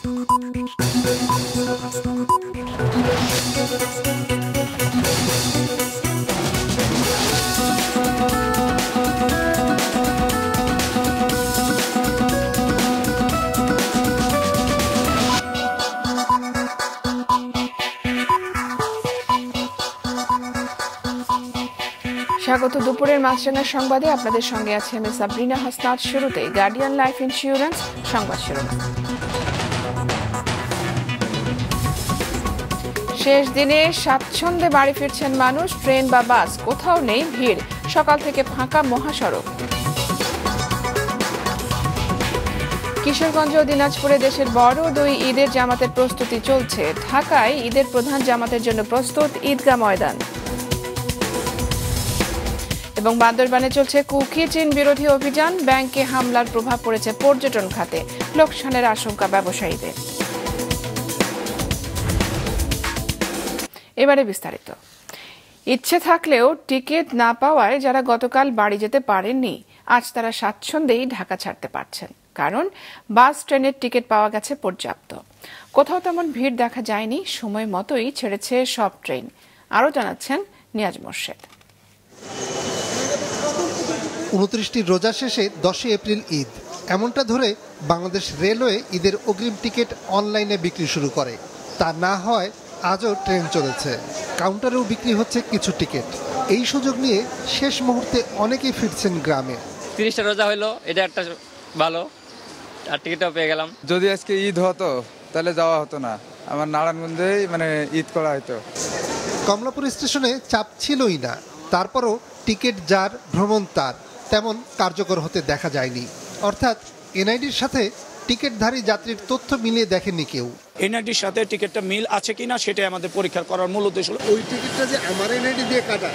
স্বাগত দুপুরের মাছরাঙা সংবাদে আপনাদের সঙ্গে আছে আমি সাবরিনা হাসনাত। শুরুতে গার্ডিয়ান লাইফ ইন্স্যুরেন্স সংবাদ শিরোনাম। শেষ দিনে স্বাচ্ছন্দ্যে বাড়ি ফিরছেন মানুষ, ট্রেন বা বাস কোথাও নেই ভিড়, সকাল থেকে ফাঁকা মহাসড়ক। কিশোরগঞ্জ ও দিনাজপুরে দেশের বড় দুই ঈদের জামাতের প্রস্তুতি চলছে। ঢাকায় ঈদের প্রধান জামাতের জন্য প্রস্তুত ঈদগাহ ময়দান। এবং বান্দরবানে চলছে কুকি চীন বিরোধী অভিযান, ব্যাংকে হামলার প্রভাব পড়েছে পর্যটন খাতে, লোকসানের আশঙ্কা ব্যবসায়ীদের। এবারে বিস্তারিত। ইচ্ছে থাকলেও টিকিট না পাওয়ায় যারা গতকাল বাড়ি যেতে পারেননি, আজ তারা স্বাচ্ছন্দ্যেই ঢাকা ছাড়তে পারছেন, কারণ বাস ট্রেনের টিকিট পাওয়া গেছে পর্যাপ্ত। কোথাও তেমন ভিড় দেখা যায়নি, সময় মতোই ছেড়েছে সব ট্রেন। আরও জানাচ্ছেন নিয়াজ মোর্শেদ। ২৯টি রোজা শেষে ১০ এপ্রিল ঈদ, এমনটা ধরে বাংলাদেশ রেলওয়ে ঈদের অগ্রিম টিকিট অনলাইনে বিক্রি শুরু করে। তা না হয় আজও ট্রেন চলেছে, কাউন্টারেও বিক্রি হচ্ছে কিছু টিকিট। এই সুযোগ নিয়ে শেষ মুহূর্তে অনেকেই ফিরছেন গ্রামে। ৩০টা রোজা হইলো, এটা একটা ভালো, আর টিকিটও পেয়ে গেলাম। যদি আজকে ঈদ হতো তাহলে যাওয়া হতো না, আমার নারায়ণগঞ্জেই ঈদ করা হতো। কমলাপুর স্টেশনে চাপ ছিলই না, তারপরও টিকিট যার ভ্রমণ তার তেমন কার্যকর হতে দেখা যায়নি। অর্থাৎ এনআইডির সাথে টিকিটধারী যাত্রীর তথ্য মিলিয়ে দেখেনি কেউ। এনআইডির সাথে টিকিটটা মিল আছে কিনা সেটাই আমাদের পরীক্ষা করার মূল উদ্দেশ্য। ওই টিকিটটা যে আমার এনআইডি দিয়ে কাটা,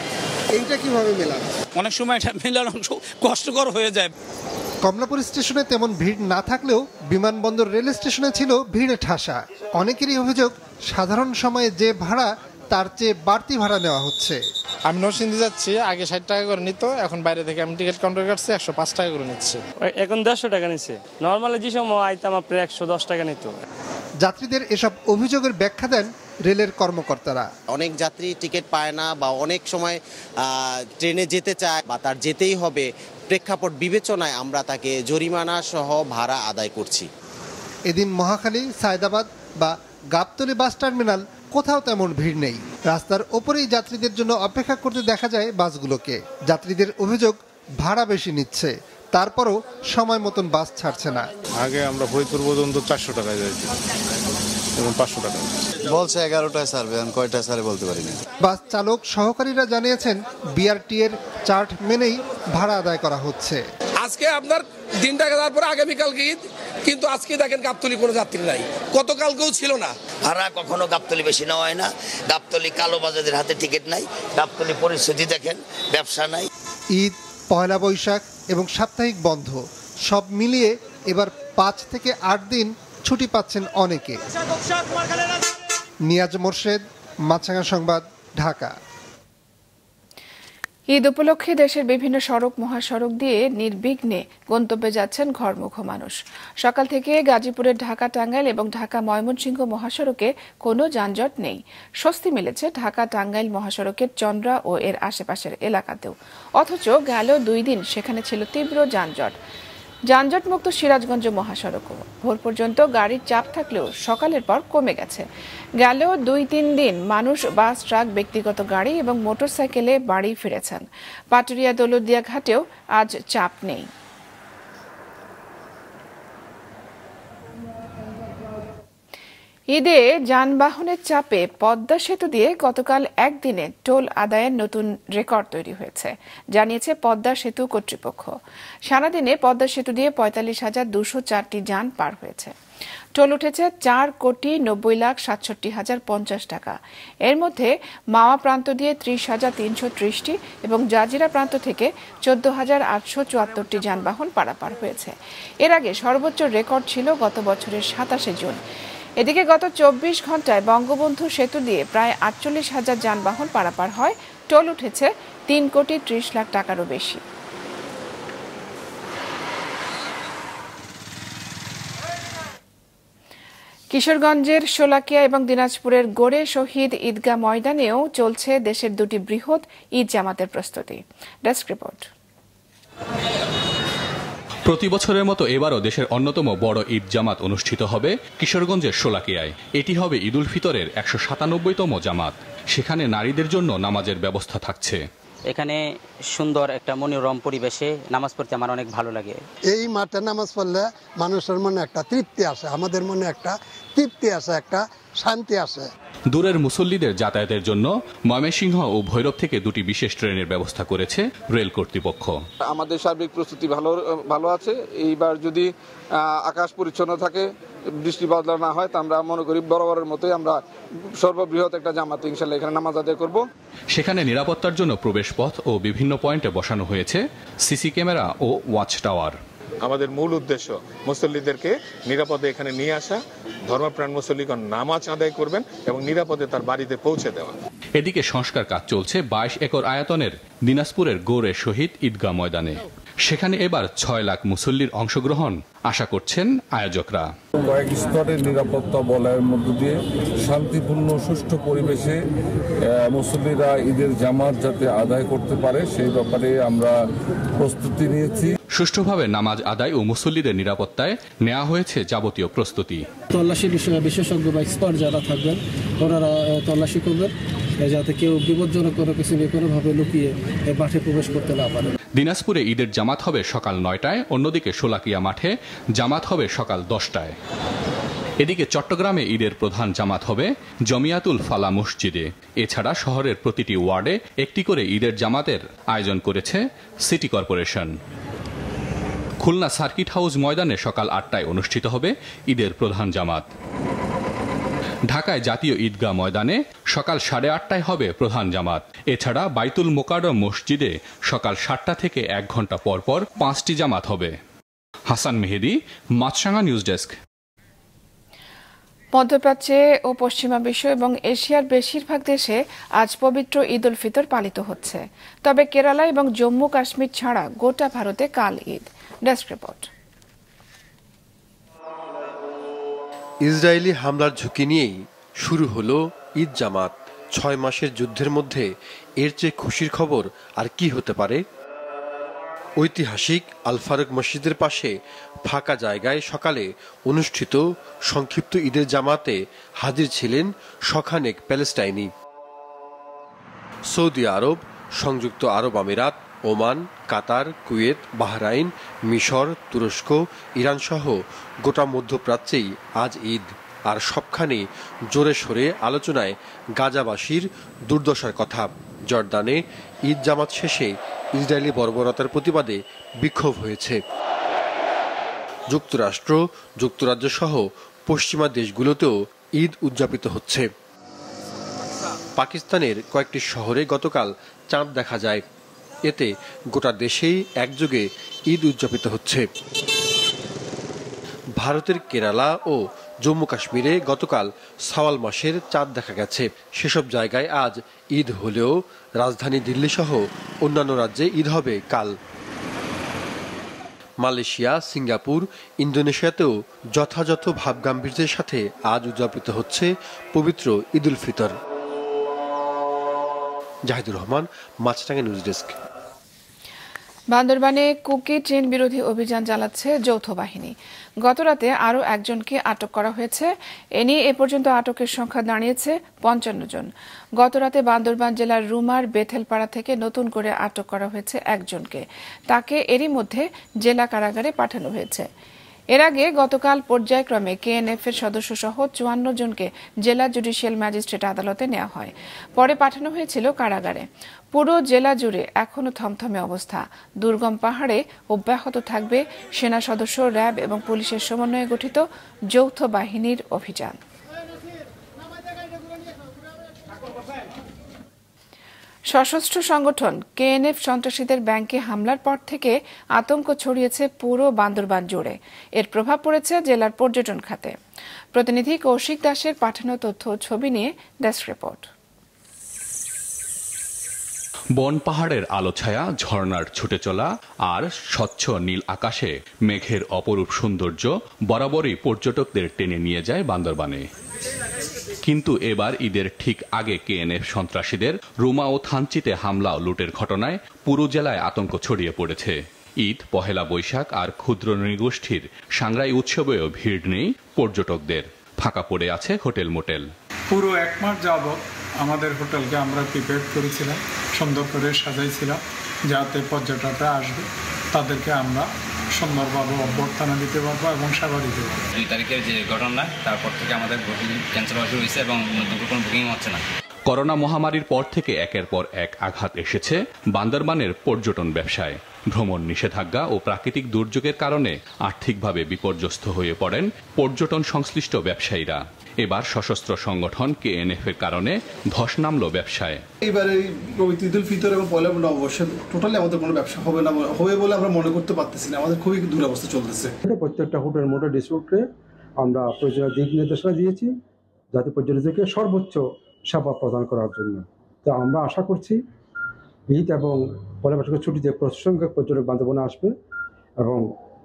এইটা কিভাবে মেলানো? অনেক সময় এটা মেলানো কষ্টকর হয়ে যায়। কমলাপুর স্টেশনে তেমন ভিড় না থাকলেও বিমানবন্দর রেল স্টেশনে ছিল ভিড়ে ঠাসা। অনেকেরই অভিযোগ, সাধারণ সময়ে যে ভাড়া তার চেয়ে বাড়তি ভাড়া নেওয়া হচ্ছে। আমি নরসিংদী যাচ্ছি, আগে ৬০ টাকা করে নিত, এখন বাইরে থেকে আমি টিকিট কাউন্টার কাটছি ১০৫ টাকা করে নিচ্ছে। এখন ১৫০ টাকা নিচ্ছে, নর্মালি যে সময় আইতাম আপনার ১১০ টাকা নিত। যাত্রীদের এসব অভিযোগের ব্যাখ্যা দেন রেলের কর্মকর্তারা। অনেক যাত্রী টিকিট পায় না বা অনেক সময় ট্রেনে যেতে চায় বা তার যেতেই হবে, প্রেক্ষাপট বিবেচনায় আমরা তাকে জরিমানা সহ ভাড়া আদায় করছি। এদিন মহাখালী, সায়দাবাদ বা গাবতলী বাস টার্মিনাল কোথাও তেমন ভিড় নেই। রাস্তার ওপরেই যাত্রীদের জন্য অপেক্ষা করতে দেখা যায় বাসগুলোকে। যাত্রীদের অভিযোগ, ভাড়া বেশি নিচ্ছে, তারপরও সময় মতন বাস ছাড়ছে না। আগে আমরা ফরিদপুর পর্যন্ত ৪০০ টাকায় যাইছি, এবং ৫০০ টাকা বলছে ১১টায় ছাড়বে, আমি কয়টায় ছাড়ে বলতে পারি না। বাস চালক সহকারীরা জানিয়েছেন, বিআরটি এর চার্ট মেনেই ভাড়া আদায় করা হচ্ছে। আজকে আপনার দিন টাকা দেওয়ার পরে আগামীকালকে ঈদ, কিন্তু আজকে দেখেন গাবতলী কোনো যাত্রী নাই, গতকালকেও ছিল না। ভাড়া কখনো গাবতলী বেশি নেওয়া হয় না, গাবতলী কালোবাজারদের হাতে টিকিট নাই, গাবতলী পরিস্থিতি দেখেন, ব্যবসা নাই। ঈদ, পয়লা বৈশাখ এবং সাপ্তাহিক বন্ধ সব মিলিয়ে এবার ৫ থেকে ৮ দিন ছুটি পাচ্ছেন অনেকে। নিয়াজ মোর্শেদ, মাছরাঙা সংবাদ, ঢাকা। ঈদ উপলক্ষে দেশের বিভিন্ন সড়ক মহাসড়ক দিয়ে নির্বিঘ্নে গন্তব্যে যাচ্ছেন ঘরমুখো মানুষ। সকাল থেকে গাজীপুরের ঢাকা টাঙ্গাইল এবং ঢাকা ময়মনসিংহ মহাসড়কে কোনো যানজট নেই। স্বস্তি মিলেছে ঢাকা টাঙ্গাইল মহাসড়কের চন্দ্রা ও এর আশেপাশের এলাকাতেও। অথচ গেল ২ দিন সেখানে ছিল তীব্র যানজট। যানজটমুক্ত সিরাজগঞ্জ মহাসড়কও ভোর পর্যন্ত গাড়ির চাপ থাকলেও সকালের পর কমে গেছে। গেল ২-৩ দিন মানুষ বাস, ট্রাক, ব্যক্তিগত গাড়ি এবং মোটরসাইকেলে বাড়ি ফিরেছেন। পাটুরিয়া দৌলতদিয়া ঘাটেও আজ চাপ নেই। ঈদে যানবাহনের চাপে পদ্মা সেতু দিয়ে গতকাল একদিনে টোল আদায়ের নতুন রেকর্ড তৈরি হয়েছে, জানিয়েছে পদ্মা সেতু কর্তৃপক্ষ। সারাদিনে পদ্মা সেতু দিয়ে ৪৫,২০৪টি যান পার হয়েছে। টোল উঠেছে ৪,৯০,৬৭,০৫০ টাকা। এর মধ্যে মাওয়া প্রান্ত দিয়ে ৩০,৩৩০টি এবং জাজিরা প্রান্ত থেকে ১৪,৮৭৪টি যানবাহন পারাপার হয়েছে। এর আগে সর্বোচ্চ রেকর্ড ছিল গত বছরের ২৭শে জুন। এদিকে গত ২৪ ঘন্টায় বঙ্গবন্ধু সেতু দিয়ে প্রায় ৪৮,০০০ যানবাহন পারাপার হয়। টোল উঠেছে ৩,৩০,০০,০০০ টাকারও বেশি। কিশোরগঞ্জের শোলাকিয়া এবং দিনাজপুরের গোড়ে শহীদ ঈদগাহ ময়দানেও চলছে দেশের দুটি বৃহৎ ঈদ জামাতের প্রস্তুতি। Desk report. প্রতি বছরের মতো এবারও দেশের অন্যতম বড় ঈদ জামাত অনুষ্ঠিত হবে কিশোরগঞ্জের শোলাকিয়ায়। এটি হবে ঈদ উল ফিতরের 197তম জামাত। সেখানে নারীদের জন্য নামাজের ব্যবস্থা থাকছে। এখানে সুন্দর একটা মনোরম পরিবেশে নামাজ পড়তে আমার অনেক ভালো লাগে। এই মাঠে নামাজ পড়লে মানুষের মনে একটা তৃপ্তি আসে, আমাদের মনে একটা তৃপ্তি আসে, একটা শান্তি আসে। দূরের মুসল্লিদের যাতায়াতের জন্য ময়মনসিংহ ও ভৈরব থেকে দুটি বিশেষ ট্রেনের ব্যবস্থা করেছে রেল কর্তৃপক্ষ। আমাদের সার্বিক প্রস্তুতি ভালো আছে। এইবার যদি আকাশ পরিচ্ছন্ন থাকে, বৃষ্টি বাদলা না হয়, তা আমরা মনে করি বরাবরের মতোই আমরা সর্ববৃহৎ একটা জামাত ইনশাআল্লাহ এখানে নামাজ আদায় করব। সেখানে নিরাপত্তার জন্য প্রবেশপথ ও বিভিন্ন পয়েন্টে বসানো হয়েছে সিসি ক্যামেরা ও ওয়াচ টাওয়ার। আমাদের মূল উদ্দেশ্য মুসল্লিদেরকে নিরাপদে এখানে নিয়ে আসা, ধর্মপ্রাণ মুসল্লিগণ নামাজ আদায় করবেন এবং নিরাপদে তার বাড়িতে পৌঁছে দেওয়া। এদিকে সংস্কার কাজ চলছে 22 একর আয়তনের দিনাজপুরের গোড়ে শহীদ ঈদগাহ ময়দানে। সেখানে এবার 6 লাখ মুসল্লির অংশগ্রহণ আশা করছেন আয়োজকরা। কয়েক স্তরের নিরাপত্তা বলয়ের মধ্য দিয়ে শান্তিপূর্ণ সুষ্ঠু পরিবেশে মুসল্লিরা ঈদের জামাত যাতে আদায় করতে পারে সেই ব্যাপারে আমরা প্রস্তুতি নিয়েছি। সুষ্ঠুভাবে নামাজ আদায় ও মুসল্লিদের নিরাপত্তায় নেওয়া হয়েছে যাবতীয় প্রস্তুতি। তল্লাশি বিশেষজ্ঞ বা এক্সপার্ট যারা থাকবেন ওনারা তল্লাশি করবেন যাতে কেউ বিপজ্জনক কোনো কিছু নিয়ে কোনোভাবে লুকিয়ে মাঠে প্রবেশ করতে না পারে। দিনাজপুরে ঈদের জামাত হবে সকাল 9টায়, অন্যদিকে শোলাকিয়া মাঠে জামাত হবে সকাল 10টায়। এদিকে চট্টগ্রামে ঈদের প্রধান জামাত হবে জমিয়াতুল ফালা মসজিদে। এছাড়া শহরের প্রতিটি ওয়ার্ডে একটি করে ঈদের জামাতের আয়োজন করেছে city corporation. Khulna circuit house ময়দানে সকাল 8টায় অনুষ্ঠিত হবে ঈদের প্রধান জামাত। ঢাকায় জাতীয় ঈদগাহ ময়দানে সকাল 8:30টায় হবে প্রধান জামাত। এছাড়া বাইতুল মোকাররম মসজিদে সকাল 7টা থেকে 1 ঘন্টা পর পর 5টি জামাত হবে। হাসান মেহেদি, মাছরাঙা নিউজ ডেস্ক। মধ্যপ্রাচ্যে ও পশ্চিমা বিশ্ব এবং এশিয়ার বেশিরভাগ দেশে আজ পবিত্র ঈদ উল ফিতর পালিত হচ্ছে। তবে কেরালা এবং জম্মু কাশ্মীর ছাড়া গোটা ভারতে কাল ঈদ। Desk report. ইসরায়েলি হামলার ঝুঁকি নিয়েই শুরু হলো ঈদ জামাত। 6 মাসের যুদ্ধের মধ্যে এর চেয়ে খুশির খবর আর কি হতে পারে? ঐতিহাসিক আল ফারুক মসজিদের পাশে ফাঁকা জায়গায় সকালে অনুষ্ঠিত সংক্ষিপ্ত ঈদের জামাতে হাজির ছিলেন শখানেক প্যালেস্টাইনি। সৌদি আরব, সংযুক্ত আরব আমিরাত, ওমান, কাতার, কুয়েত, বাহরাইন, মিশর, তুরস্ক, ইরান সহ গোটা মধ্যপ্রাচ্যেই আজ ঈদ। আর সবখানে জোরে সোরে আলোচনায় গাজাবাসীর দুর্দশার কথা। জর্দানে ঈদ জামাত শেষে ইসরায়েলি বর্বরতার প্রতিবাদে বিক্ষোভ হয়েছে। যুক্তরাষ্ট্র, যুক্তরাজ্য সহ পশ্চিমা দেশগুলোতেও ঈদ উদযাপিত হচ্ছে। পাকিস্তানের কয়েকটি শহরে গতকাল চাঁদ দেখা যায়। এতে গোটা দেশেই একযোগে ঈদ উদযাপিত হচ্ছে। ভারতের কেরালা ও জম্মু কাশ্মীরে গতকাল শাওয়াল মাসের চাঁদ দেখা গেছে। সেসব জায়গায় আজ ঈদ হলেও রাজধানী দিল্লি সহ অন্যান্য রাজ্যে ঈদ হবে কাল। মালয়েশিয়া, সিঙ্গাপুর, ইন্দোনেশিয়াতেও যথাযথ ভাবগাম্ভীর্যের সাথে আজ উদযাপিত হচ্ছে পবিত্র ঈদ উল ফিতর। জাহিদুর রহমান, মাছরাঙা নিউজ ডেস্ক। বান্দরবানে কুকি ট্রেন বিরোধী অভিযান চালাচ্ছে যৌথ বাহিনী। গতরাতে আরও একজনকে আটক করা হয়েছে। এ নিয়ে এ পর্যন্ত আটকের সংখ্যা দাঁড়িয়েছে 55 জন। গতরাতে বান্দরবান জেলার রুমার বেথেলপাড়া থেকে নতুন করে আটক করা হয়েছে একজনকে। তাকে এরই মধ্যে জেলা কারাগারে পাঠানো হয়েছে। এর আগে গতকাল পর্যায়ক্রমে কেএনএফ এর সদস্য সহ 54 জনকে জেলা জুডিশিয়াল ম্যাজিস্ট্রেট আদালতে নেওয়া হয়। পরে পাঠানো হয়েছিল কারাগারে। পুরো জেলা জুড়ে এখনো থমথমে অবস্থা। দুর্গম পাহাড়ে অব্যাহত থাকবে সেনা সদস্য, র্যাব এবং পুলিশের সমন্বয়ে গঠিত যৌথ বাহিনীর অভিযান। সশস্ত্র সংগঠন কেএনএফ সন্ত্রাসীদের ব্যাংকে হামলার পর থেকে আতঙ্ক ছড়িয়েছে পুরো বান্দরবান জুড়ে। এর প্রভাব পড়েছে জেলার পর্যটন খাতে। প্রতিনিধি কৌশিক দাসের পাঠানো তথ্য ও ছবি নিয়ে ডেস্ক রিপোর্ট। বন পাহাড়ের আলো ছায়া, ঝর্ণার ছুটে চলা আর স্বচ্ছ নীল আকাশে মেঘের অপরূপ সৌন্দর্য বরাবরই পর্যটকদের টেনে নিয়ে যায় বান্দরবানে। কিন্তু এবার ঈদের ঠিক আগে কেএনএফ সন্ত্রাসীদের রুমা ও থানচিতে হামলা ও লুটের ঘটনায় পুরো জেলায় আতঙ্ক ছড়িয়ে পড়েছে। ঈদ, পহেলা বৈশাখ আর ক্ষুদ্র নৃগোষ্ঠীর সাংগ্রাই উৎসবেও ভিড় নেই পর্যটকদের। ফাঁকা পড়ে আছে হোটেল মোটেল। পুরো 1 মাস যাবত আমাদের হোটেলকে আমরা প্রিপেয়ার করেছিলাম, সুন্দর করে সাজাইছিলাম, যাতে পর্যটকরা আসবে তাদেরকে আমরা সুন্দরভাবে অভ্যর্থনা দিতে পারবো এবং সেবা দিতে পারবো। 2 তারিখের যে ঘটনা, তারপর থেকে আমাদের বুকিং ক্যান্সেল হওয়া শুরু হয়েছে এবং নতুন কোনো বুকিং হচ্ছে না। করোনা মহামারীর পর থেকে একের পর এক আঘাত এসেছে বান্দরবানের পর্যটন ব্যবসায়। ভ্রমণ নিষেধাজ্ঞা ও প্রাকৃতিক দুর্যোগের কারণে আর্থিকভাবে বিপর্যস্ত হয়ে পড়েন পর্যটন সংশ্লিষ্ট ব্যবসায়ীরা। এবার সশস্ত্র সংগঠন কেএনএফ এর কারণে ধস নামলো ব্যবসায়। এইবারে পবিত্র ঈদুল ফিতর এবং পয়লা নববর্ষে টোটালি আমাদের কোনো ব্যবসা হবে না, হবে বলে আমরা মনে করতে পারতেছি না। আমাদের খুবই দুরবস্থা চলতেছে। প্রত্যেকটা হোটেল মোটেল ডিস্ট্রিক্টে আমরা দিক নির্দেশনা দিয়েছি যাতে পর্যটকদেরকে সর্বোচ্চ সেবা প্রদান করার জন্য। তো আমরা আশা করছি ঈদ এবং পয়লা বৈশাখের ছুটিতে প্রচুর সংখ্যক পর্যটক বান্দরবানে আসবে এবং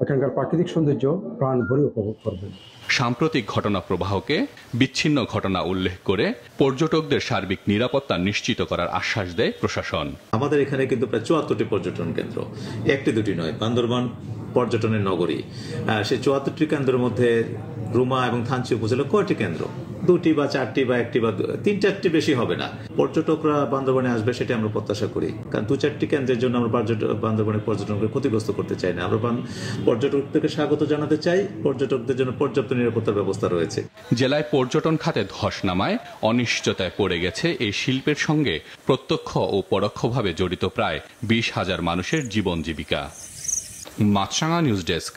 এখানকার প্রাকৃতিক সৌন্দর্য প্রাণ ভরে উপভোগ করবেন। সাম্প্রতিক ঘটনা প্রবাহকে বিচ্ছিন্ন ঘটনা উল্লেখ করে পর্যটকদের সার্বিক নিরাপত্তা নিশ্চিত করার আশ্বাস দেয় প্রশাসন। আমাদের এখানে কিন্তু প্রায় 74টি পর্যটন কেন্দ্র, 1-2টি নয়। বান্দরবান পর্যটনের নগরী, সেই 74টি কেন্দ্রের মধ্যে রুমা এবং থানচি উপজেলা কয়টি কেন্দ্র? 2টি বা 4টি বা 1টি বা 3-4টি বেশি হবে না। পর্যটকরা বান্দরবানে আসবে সেটা আমরা প্রত্যাশা করি, কারণ 2-4টি কেন্দ্রের জন্য আমরা বান্দরবানের পর্যটনকে ক্ষতিগ্রস্ত করতে চাই না। আমরা পর্যটকদেরকে স্বাগত জানাতে চাই। পর্যটকদের জন্য পর্যাপ্ত নিরাপত্তার ব্যবস্থা রয়েছে। জেলায় পর্যটন খাতে ধস নামায় অনিশ্চয়তায় পড়ে গেছে এই শিল্পের সঙ্গে প্রত্যক্ষ ও পরোক্ষভাবে জড়িত প্রায় 20,000 মানুষের জীবন জীবিকা। মাছরাঙা নিউজ ডেস্ক।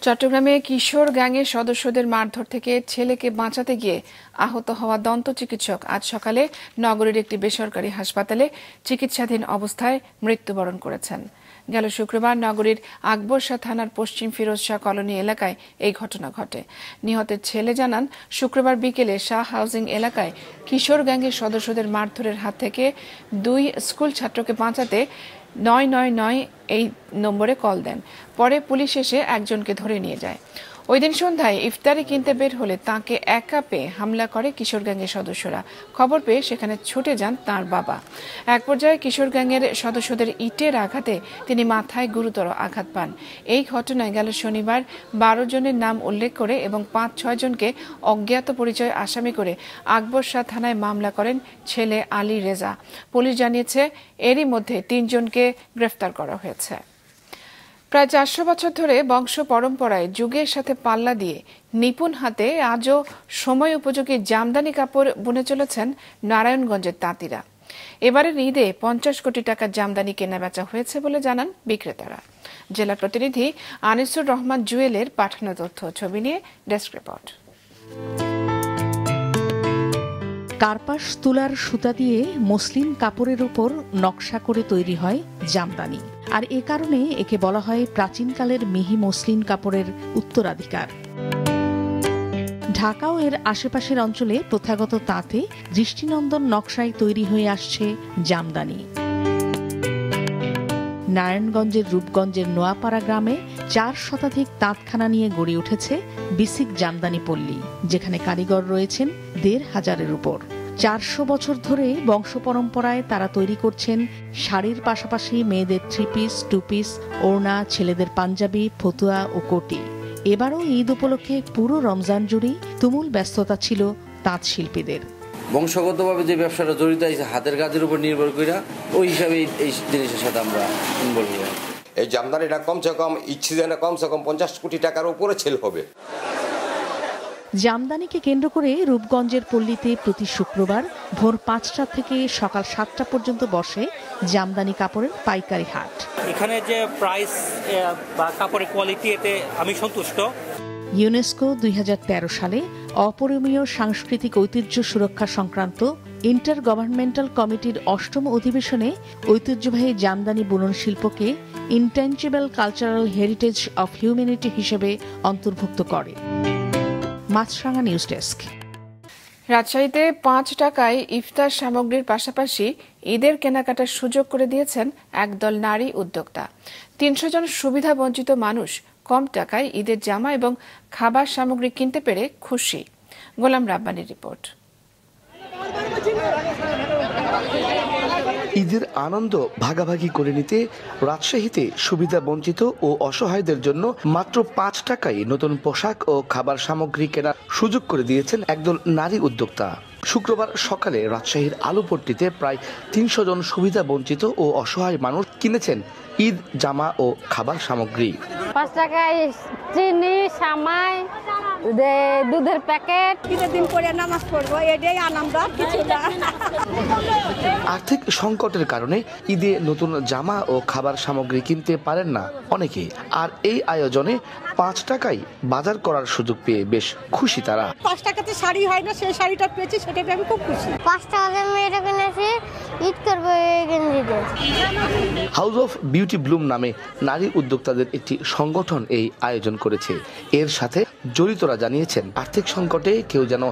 চট্টগ্রামে কিশোর গ্যাংয়ের সদস্যদের মারধর থেকে ছেলেকে বাঁচাতে গিয়ে আহত হওয়া দন্ত চিকিৎসক আজ সকালে নগরীর একটি বেসরকারি হাসপাতালে চিকিৎসাধীন অবস্থায় মৃত্যুবরণ করেছেন। গেল শুক্রবার নগরীর আকবর শাহ থানার পশ্চিম ফিরোজ শাহ কলোনি এলাকায় এই ঘটনা ঘটে। নিহতের ছেলে জানান, শুক্রবার বিকেলে শাহ হাউজিং এলাকায় কিশোর গ্যাংয়ের সদস্যদের মারধরের হাত থেকে 2 স্কুল ছাত্রকে বাঁচাতে 999 এই নম্বরে কল দেন। পরে পুলিশ এসে একজনকে ধরে নিয়ে যায়। ওই দিন সন্ধ্যায় ইফতারি কিনতে বের হলে তাকে একা পেয়ে হামলা করে কিশোর গ্যাংয়ের সদস্যরা। খবর পেয়ে সেখানে ছুটে যান তার বাবা। এক পর্যায়ে কিশোর গ্যাংয়ের সদস্যদের ইটের আঘাতে তিনি মাথায় গুরুতর আঘাত পান। এই ঘটনায় গেল শনিবার 12 জনের নাম উল্লেখ করে এবং 5-6 জনকে অজ্ঞাত পরিচয় আসামি করে আকবর শাহ থানায় মামলা করেন ছেলে আলী রেজা। পুলিশ জানিয়েছে এরই মধ্যে 3 জনকে গ্রেফতার করা হয়েছে। প্রায় 400 বছর ধরে বংশ পরম্পরায় যুগের সাথে পাল্লা দিয়ে নিপুণ হাতে আজও সময় উপযোগী জামদানি কাপড় বুনে চলেছেন নারায়ণগঞ্জের তাঁতিরা। এবারের ঈদে 50 কোটি টাকার জামদানি কেনাবেচা হয়েছে বলে জানান বিক্রেতারা। জেলা প্রতিনিধি আনিসুর রহমান জুয়েলের পাঠানো তথ্য ছবি নিয়ে ডেস্ক রিপোর্ট। কার্পাস তুলার সুতা দিয়ে মসলিন কাপড়ের উপর নকশা করে তৈরি হয় জামদানি, আর এ কারণে একে বলা হয় প্রাচীনকালের মিহি মসলিন কাপড়ের উত্তরাধিকার। ঢাকা ও এর আশেপাশের অঞ্চলে প্রথাগত তাঁতে দৃষ্টিনন্দন নকশায় তৈরি হয়ে আসছে জামদানি। নারায়ণগঞ্জের রূপগঞ্জের নোয়াপাড়া গ্রামে 4 শতাধিক তাঁতখানা নিয়ে গড়ে উঠেছে বিসিক জামদানি পল্লী, যেখানে কারিগর রয়েছেন 1,500-এর উপর। 400 বছর ধরে বংশ পরম্পরায় তারা তৈরি করছেন শাড়ির পাশাপাশি মেয়েদের 3 পিস, 2 পিস, ওড়না, ছেলেদের পাঞ্জাবি, ফতুয়া ও কোটি। এবারও ঈদ উপলক্ষে পুরো রমজান জুড়েই তুমুল ব্যস্ততা ছিল তাঁত শিল্পীদের। বংশগতভাবে যে ব্যবসাটা জড়িত আছে হাতের কাজের উপর নির্ভর করে, ওই হিসাবে এই জিনিসের সাথে আমরা ইনভলভ হই। এই জামদানিটা কমসে কম ইচ্ছিজনে কমসে কম 50 কোটি টাকার উপরে সেল হবে। জামদানিকে কেন্দ্র করে রূপগঞ্জের পল্লীতে প্রতি শুক্রবার ভোর 5টা থেকে সকাল 7টা পর্যন্ত বসে জামদানি কাপড়ের পাইকারি হাট। এখানে যে প্রাইস বা কাপড়ের কোয়ালিটি, এতে আমি সন্তুষ্ট। ইউনেস্কো 2013 সালে অপরিমেয় সাংস্কৃতিক ঐতিহ্য সুরক্ষা সংক্রান্ত ইন্টার গভর্নমেন্টাল কমিটির 8ম অধিবেশনে ঐতিহ্যবাহী জামদানি বুনন শিল্পকে intangible cultural heritage of humanity হিসেবে অন্তর্ভুক্ত করে। মাছরাঙা নিউজ ডেস্ক। রাজশাহীতে 5 টাকায় ইফতার সামগ্রীর পাশাপাশি ঈদের কেনাকাটার সুযোগ করে দিয়েছেন একদল নারী উদ্যোক্তা। 300 জন সুবিধা বঞ্চিত মানুষ কম টাকায় ঈদের জামা এবং খাবার সামগ্রী কিনতে পেরে খুশি। গোলাম রাব্বানির রিপোর্ট। ঈদের আনন্দ ভাগাভাগি করে নিতে রাজশাহীতে সুবিধা বঞ্চিত ও অসহায়দের জন্য মাত্র 5 টাকায় নতুন পোশাক ও খাবার সামগ্রী কেনার সুযোগ করে দিয়েছেন একদল নারী উদ্যোক্তা। শুক্রবার সকালে রাজশাহীর আলুপট্টিতে প্রায় 300 জন সুবিধা বঞ্চিত ও অসহায় মানুষ কিনেছেন ঈদ জামা ও খাবার সামগ্রী। 5 টাকায় চিনি, সামাই, দুধের প্যাকেট। দিন পরে নামাজ পড়বো, এটাই আনন্দ, কিছু না। আর্থিক সংকটের কারণে ঈদে নতুন জামা ও খাবার সামগ্রী কিনতে পারেন না অনেকে, আর এই আয়োজনে 5 টাকায় বাজার করার সুযোগ পেয়ে বেশ খুশি তারা। 5 টাকাতে শাড়ি হয় না, সেই শাড়িটা পেয়েছি, সেটাতে আমি খুব খুশি। 5 টাকাতে মেয়েটা কিনেছি, ঈদ করবো এই গেঞ্জিতে। হাউস অফ বিউটি ব্লুম নামে নারী উদ্যোক্তাদের একটি সংগঠন এই আয়োজন করেছে। এর সাথে জড়িতরা জানিয়েছেন আর্থিক সংকটে কেউ যেন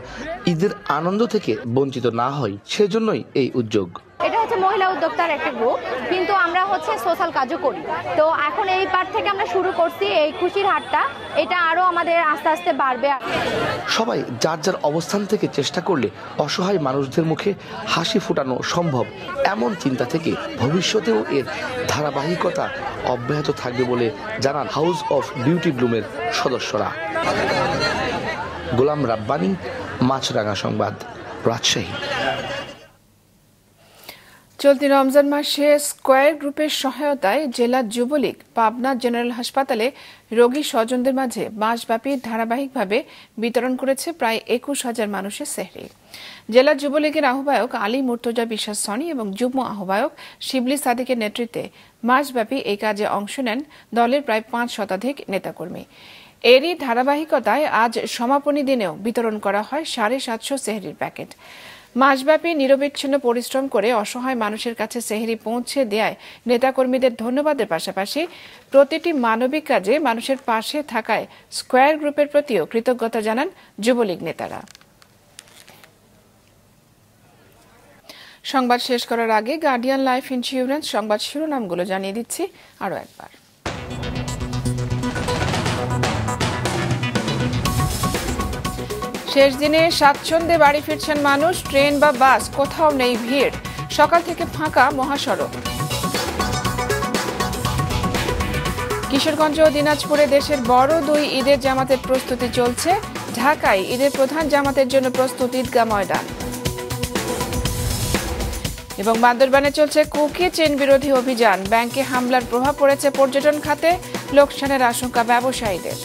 ঈদের আনন্দ থেকে বঞ্চিত না হয়, সেজন্যই এই উদ্যোগ। এটা হচ্ছে মহিলা উদ্যোক্তার একটা গ্রুপ, কিন্তু আমরা হচ্ছে সোশ্যাল কাজও করি। তো এখন এই পার্ট থেকে আমরা শুরু করছি এই খুশির হাটটা, এটা আরো আমাদের আস্তে আস্তে বাড়বে। সবাই যার যার অবস্থান থেকে চেষ্টা করলে অসহায় মানুষদের মুখে হাসি ফোটানো সম্ভব, এমন চিন্তা থেকে ভবিষ্যতেও এর ধারাবাহিকতা অব্যাহত থাকবে বলে জানান হাউস অফ বিউটি ব্লুমের সদস্যরা। গোলাম রাব্বানি, মাছরাঙা সংবাদ, রাজশাহী। চলতি রমজান মাসে স্কয়ার গ্রুপের সহায়তায় জেলা যুবলীগ পাবনা জেনারেল হাসপাতালে রোগী স্বজনদের মাঝে মাসব্যাপী ধারাবাহিকভাবে বিতরণ করেছে প্রায় 21,000 মানুষের সেহরি। জেলা যুবলীগের আহ্বায়ক আলী মুর্তজা বিশ্বাস সনি এবং যুগ্ম আহ্বায়ক শিবলি সাদিকের নেতৃত্বে মাসব্যাপী এই কাজে অংশ নেন দলের প্রায় 5 শতাধিক নেতাকর্মী। এরই ধারাবাহিকতায় আজ সমাপনী দিনেও বিতরণ করা হয় 750 সেহরির প্যাকেট। মাসব্যাপী নিরবিচ্ছিন্ন পরিশ্রম করে অসহায় মানুষের কাছে সেহরি পৌঁছে দেয় নেতাকর্মীদের ধন্যবাদের পাশাপাশি প্রতিটি মানবিক কাজে মানুষের পাশে থাকায় স্কয়ার গ্রুপের প্রতিও কৃতজ্ঞতা জানান যুবলীগ নেতারা। সংবাদ শেষ করার আগে গার্ডিয়ান লাইফ ইন্স্যুরেন্স সংবাদ শিরোনামগুলো জানিয়ে দিচ্ছি আরো একবার। শেষ দিনে স্বাচ্ছন্দ্যে বাড়ি ফিরছেন মানুষ, ট্রেন বা বাস কোথাও নেই ভিড়, সকাল থেকে ফাঁকা মহাসড়ক। কিশোরগঞ্জ ও দিনাজপুরে দেশের বড় 2 ঈদের জামাতের প্রস্তুতি চলছে। ঢাকায় ঈদের প্রধান জামাতের জন্য প্রস্তুত ঈদগাহ ময়দান। এবং বান্দরবানে চলছে কুকি চেইন বিরোধী অভিযান। ব্যাংকে হামলার প্রভাব পড়েছে পর্যটন খাতে, লোকসানের আশঙ্কা ব্যবসায়ীদের।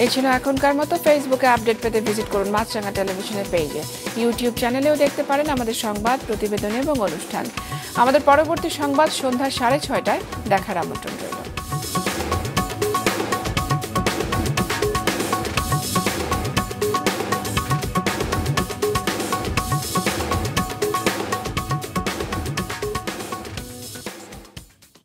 এই ছিল এখনকার মতো। ফেসবুকে আপডেট পেতে ভিজিট করুন মাছরাঙা টেলিভিশনের পেজে। ইউটিউব চ্যানেলেও দেখতে পারেন আমাদের সংবাদ, প্রতিবেদন এবং অনুষ্ঠান। আমাদের পরবর্তী সংবাদ সন্ধ্যা 6:30টায় দেখার আমন্ত্রণ রইল।